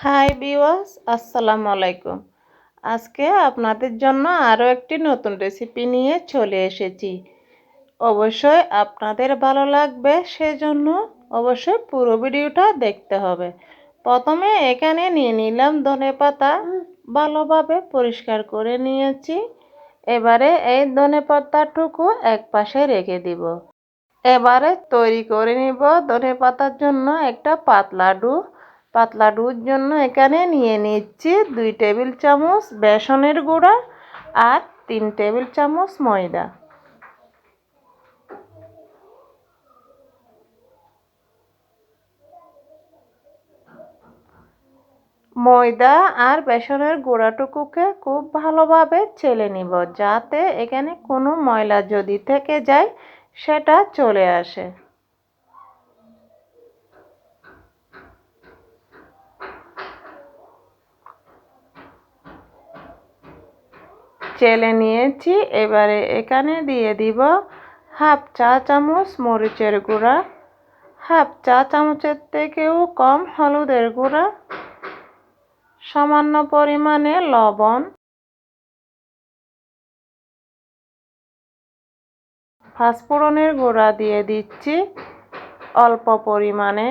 Hi viewers, আসসালামু আলাইকুম। আজকে আপনাদের জন্য আরও একটি নতুন রেসিপি নিয়ে চলে এসেছি। অবশ্যই আপনাদের ভালো লাগবে, সেজন্য অবশ্যই পুরো ভিডিওটা দেখতে হবে। প্রথমে এখানে নিয়ে নিলাম ধনেপাতা, ভালোভাবে পরিষ্কার করে নিয়েছি। এবারে এই ধনেপাতাটুকু এক পাশে রেখে দিব। এবারে তৈরি করে নিব ধনেপাতার জন্য একটা পাতলা ডুর জন্য এখানে নিয়ে নিচ্ছি 2 টেবিল চামচ বেসনের গুঁড়া আর 3 টেবিল চামচ ময়দা। ময়দা আর বেসনের গুঁড়াটুকুকে খুব ভালোভাবে চেলে নিব, যাতে এখানে কোনো ময়লা যদি থেকে যায় সেটা চলে আসে। চেলে নিয়েছি। এবারে এখানে দিয়ে দিব হাফ চা চামচ মরিচের গুঁড়া, হাফ চা চামচের থেকেও কম হলুদের গুঁড়া, সামান্য পরিমাণে লবণ, পাঁচফোড়নের গুঁড়া দিয়ে দিচ্ছি অল্প পরিমাণে।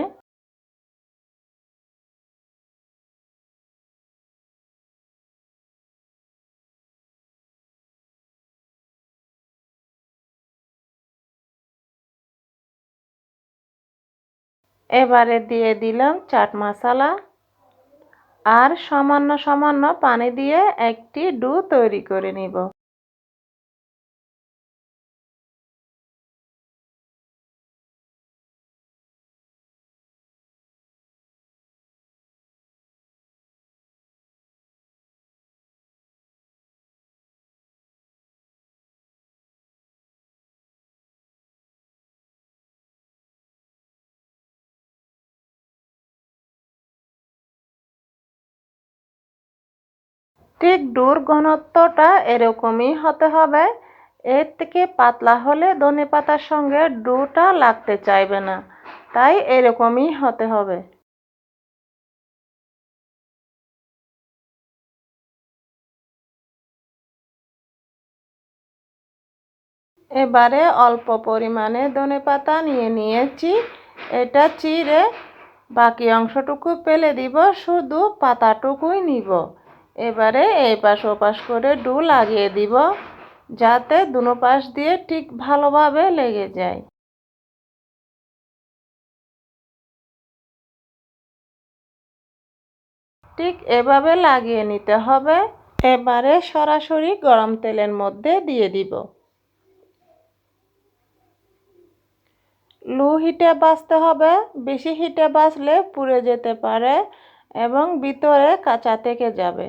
এবারে দিয়ে দিলাম চাট মশলা আর সামান্য পানি দিয়ে একটি ডো তৈরি করে নিব। ঠিক ডোর ঘনত্বটা এরকমই হতে হবে। এর থেকে পাতলা হলে ধনেপাতার সঙ্গে ডোটা লাগতে চাইবে না, তাই এরকমই হতে হবে। এবারে অল্প পরিমাণে ধনেপাতা নিয়ে নিয়েছি, এটা চিড়ে বাকি অংশটুকু ফেলে দিব, শুধু পাতাটুকুই নিব। এবারে এই পাশ ওপাশ করে ডো লাগিয়ে দিব, যাতে দুনো পাশ দিয়ে ঠিক ভালোভাবে লেগে যায়। ঠিক এভাবে লাগিয়ে নিতে হবে। এবারে সরাসরি গরম তেলের মধ্যে দিয়ে দিব। লো হিটে ভাজতে হবে, বেশি হিটে ভাজলে পুড়ে যেতে পারে এবং ভিতরে কাঁচা থেকে যাবে।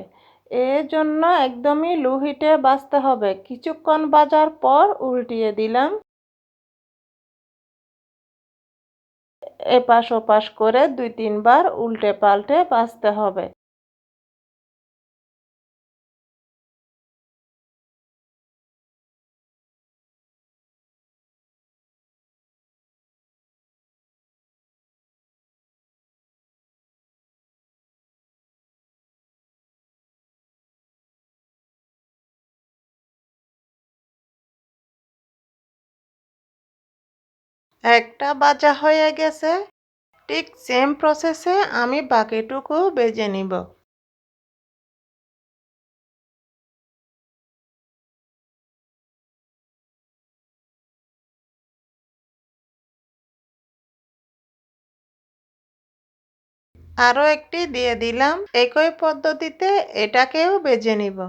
এর জন্য একদমই লো হিটে ভাজতে হবে। কিছুক্ষণ ভাজার পর উল্টিয়ে দিলাম। এপাশ ওপাশ করে 2-3 বার উল্টে পাল্টে ভাজতে হবে। একটা ভাজা হয়ে গেছে। ঠিক সেম প্রসেসে আমি বাকিটুকু ভেজে নিব। আরও একটি দিয়ে দিলাম। একই পদ্ধতিতে এটাকেও ভেজে নিব।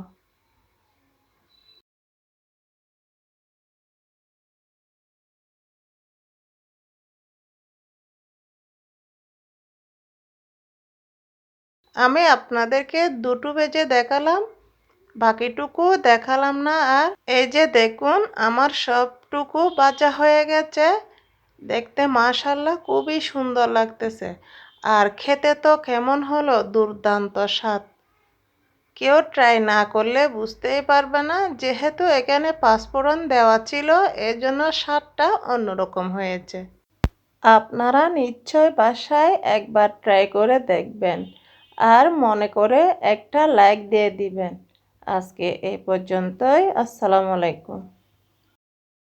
আমি আপনাদেরকে দুটো ভেজে দেখালাম, বাকিটুকু দেখালাম না। আর এই যে দেখুন, আমার সবটুকু ভাজা হয়ে গেছে। দেখতে মাশাআল্লাহ খুবই সুন্দর লাগতেছে। আর খেতে তো কেমন হলো, দুর্দান্ত স্বাদ। কেউ ট্রাই না করলে বুঝতেই পারবে না। যেহেতু এখানে পাঁচফোড়ন দেওয়া ছিল, এজন্য স্বাদটা অন্যরকম হয়েছে। আপনারা নিশ্চয় বাসায় একবার ট্রাই করে দেখবেন। আর মনে করে একটা লাইক দিয়ে দিবেন। আজকে এই পর্যন্তই। আসসালামু আলাইকুম।